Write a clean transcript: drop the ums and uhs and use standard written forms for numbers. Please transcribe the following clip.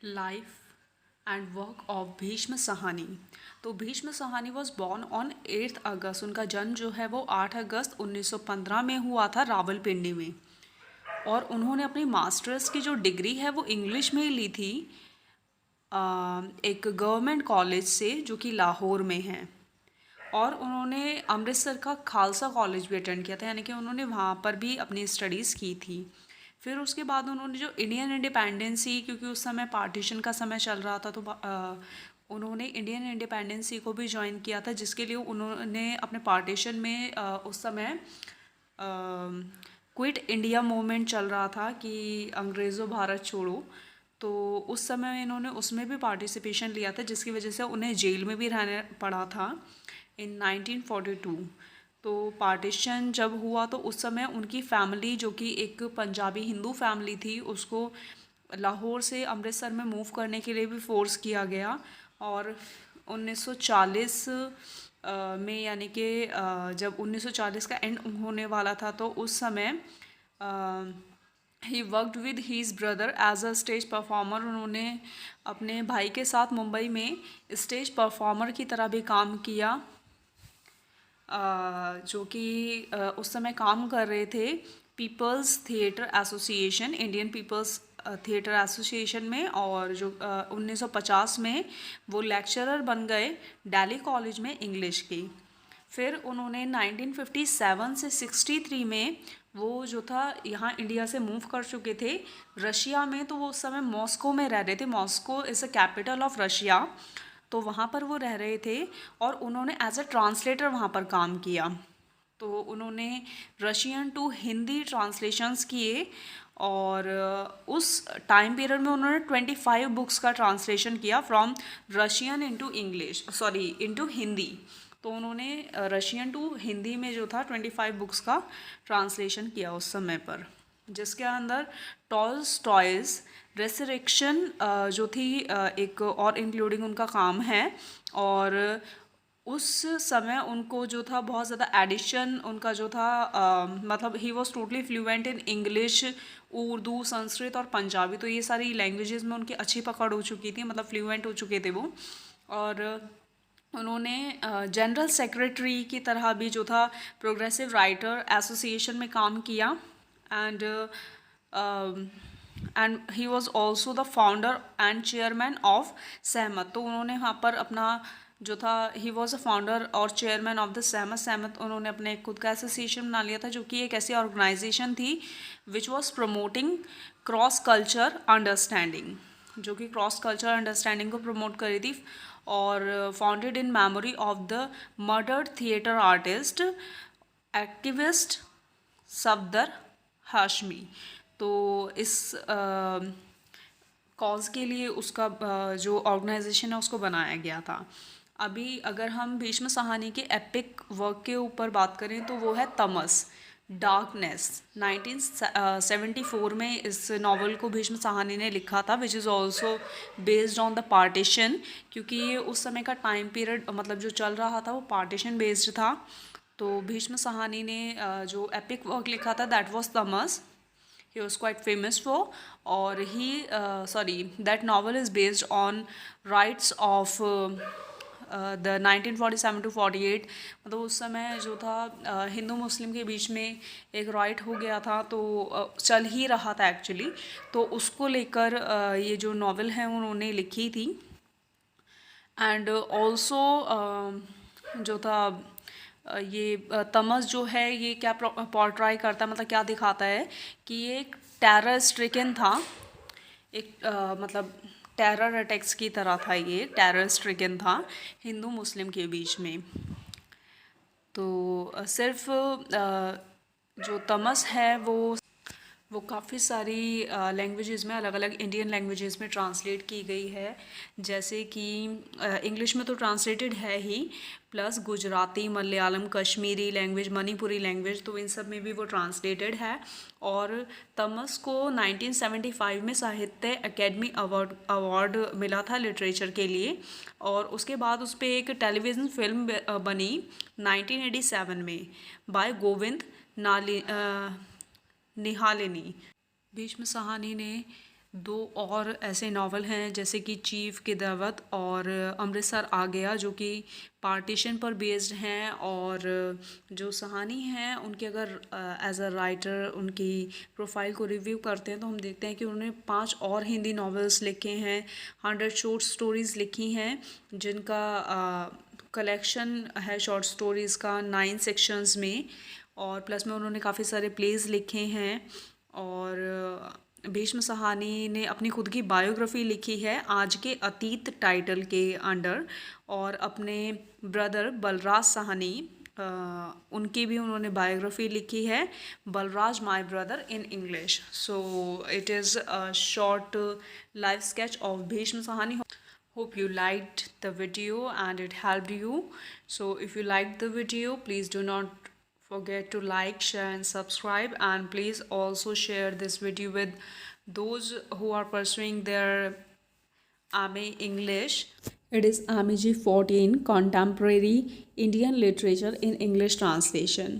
Life and work of Bhisham Sahni. तो Bhisham Sahni was born on 8 August. उनका जन्म जो है वो 8 अगस्त 1915 में हुआ था रावलपिंडी में। और उन्होंने अपनी मास्टर्स की जो डिग्री है वो इंग्लिश में ही ली थी, एक गवर्नमेंट कॉलेज से जो कि लाहौर में है। और उन्होंने अमृतसर का खालसा कॉलेज भी अटेंड किया था, यानी कि उन्होंने वहाँ पर भी अपनी स्टडीज़ की थी। फिर उसके बाद उन्होंने जो इंडियन इंडिपेंडेंसी, क्योंकि उस समय पार्टीशन का समय चल रहा था, तो उन्होंने इंडियन इंडिपेंडेंसी को भी ज्वाइन किया था, जिसके लिए उन्होंने अपने पार्टीशन में उस समय क्विट इंडिया मूवमेंट चल रहा था कि अंग्रेज़ों भारत छोड़ो। तो उस समय इन्होंने उसमें भी पार्टिसिपेशन लिया था, जिसकी वजह से उन्हें जेल में भी रहना पड़ा था इन 1942। तो पार्टीशन जब हुआ तो उस समय उनकी फैमिली, जो कि एक पंजाबी हिंदू फैमिली थी, उसको लाहौर से अमृतसर में मूव करने के लिए भी फोर्स किया गया। और 1940 में, यानी कि जब 1940 का एंड होने वाला था, तो उस समय ही worked with his brother as a stage performer. उन्होंने अपने भाई के साथ मुंबई में स्टेज परफॉर्मर की तरह भी काम किया, जो कि उस समय काम कर रहे थे people's theatre association, Indian people's theatre association में। और जो 1950 में वो लेक्चरर बन गए दिल्ली कॉलेज में इंग्लिश की। फिर उन्होंने 1957 से 63 में वो जो था यहाँ इंडिया से मूव कर चुके थे रशिया में। तो वो उस समय मॉस्को में रह रहे थे। Moscow is a capital of Russia. तो वहाँ पर वो रह रहे थे और उन्होंने एज अ ट्रांसलेटर वहाँ पर काम किया। तो उन्होंने रशियन टू हिंदी ट्रांसलेशंस किए। और उस टाइम पीरियड में उन्होंने 25 बुक्स का ट्रांसलेशन किया from Russian into English, sorry into Hindi. तो उन्होंने रशियन टू हिंदी में जो था 25 बुक्स का ट्रांसलेशन किया उस समय पर, जिसके अंदर टॉल्स्टॉयज़ रेसरेक्शन जो थी एक और इंक्लूडिंग उनका काम है। और उस समय उनको जो था बहुत ज़्यादा एडिशन उनका जो था, मतलब he was totally fluent in English, Urdu, Sanskrit और पंजाबी। तो ये सारी लैंग्वेजेस में उनकी अच्छी पकड़ हो चुकी थी, मतलब फ्लुएंट हो चुके थे वो। और उन्होंने जनरल सेक्रेटरी की तरह भी जो था प्रोग्रेसिव राइटर एसोसिएशन में काम किया। And and he was also the founder and chairman of सहमत। तो उन्होंने वहाँ पर अपना जो था, ही वॉज अ फाउंडर और चेयरमैन ऑफ द सहमत। सहमत उन्होंने अपने खुद का एसोसिएशन बना लिया था, जो कि एक ऐसी ऑर्गेनाइजेशन थी which was promoting cross culture understanding, जो कि क्रॉस कल्चर अंडरस्टैंडिंग को प्रमोट करी थी। और founded in memory of the murdered theatre artist activist Safdar Hashmi. तो इस कॉज के लिए उसका जो ऑर्गेनाइजेशन है उसको बनाया गया था। अभी अगर हम भीष्म साहनी के एपिक वर्क के ऊपर बात करें तो वो है तमस, डार्कनेस। 1974 में इस नावल को भीष्म साहनी ने लिखा था, which is also based on the partition, क्योंकि ये उस समय का टाइम पीरियड मतलब जो चल रहा था वो पार्टीशन बेस्ड था। तो भीष्म साहनी ने जो एपिक वर्क लिखा था that was Tamas, he was quite famous for। और he sorry, that novel is based on rights of the 1947 to 48। मतलब उस समय जो था हिंदू मुस्लिम के बीच में एक राइट हो गया था, तो चल ही रहा था एक्चुअली। तो उसको लेकर ये जो नॉवल है उन्होंने लिखी थी। एंड ऑल्सो जो था ये तमस जो है ये क्या पोर्ट्राई करता है, मतलब क्या दिखाता है कि ये एक टेरर स्ट्रिकन था, एक मतलब टेरर अटैक्स की तरह था, ये टेरर स्ट्रिकन था हिंदू मुस्लिम के बीच में। तो सिर्फ जो तमस है वो काफ़ी सारी लैंग्वेजेस में, अलग अलग इंडियन लैंग्वेजेस में ट्रांसलेट की गई है। जैसे कि इंग्लिश में तो ट्रांसलेटेड है ही, plus Gujarati, Malayalam, Kashmiri language, Manipuri language, तो इन सब में भी वो ट्रांसलेटेड है। और तमस को 1975 में साहित्य अकेडमी अवार्ड मिला था लिटरेचर के लिए। और उसके बाद उस पर एक टेलीविज़न फिल्म बनी 1987 में बाय गोविंद निहालिनी। भीष्म साहनी ने दो और ऐसे नावल हैं जैसे कि चीफ की दावत और अमृतसर आ गया, जो कि पार्टीशन पर बेस्ड हैं। और जो सहानी हैं उनके अगर एज अ राइटर उनकी प्रोफाइल को रिव्यू करते हैं तो हम देखते हैं कि उन्होंने 5 और हिंदी नॉवेल्स लिखे हैं, 100 शॉर्ट स्टोरीज़ लिखी हैं, जिनका कलेक्शन है शॉर्ट स्टोरीज़ का 9 सेक्शंस में। और प्लस में उन्होंने काफ़ी सारे प्लेज लिखे हैं। और भीष्म साहनी ने अपनी खुद की बायोग्राफी लिखी है आज के अतीत टाइटल के अंडर। और अपने ब्रदर बलराज साहनी उनकी भी उन्होंने बायोग्राफी लिखी है, Balraj my brother in English. So it is a short life sketch of Bhishma Sahani. Hope you liked the video and it helped you. So if you liked the video, please do not forget to like, share and subscribe, and please also share this video with those who are pursuing their MA English. It is MEG 14 Contemporary Indian Literature in English Translation.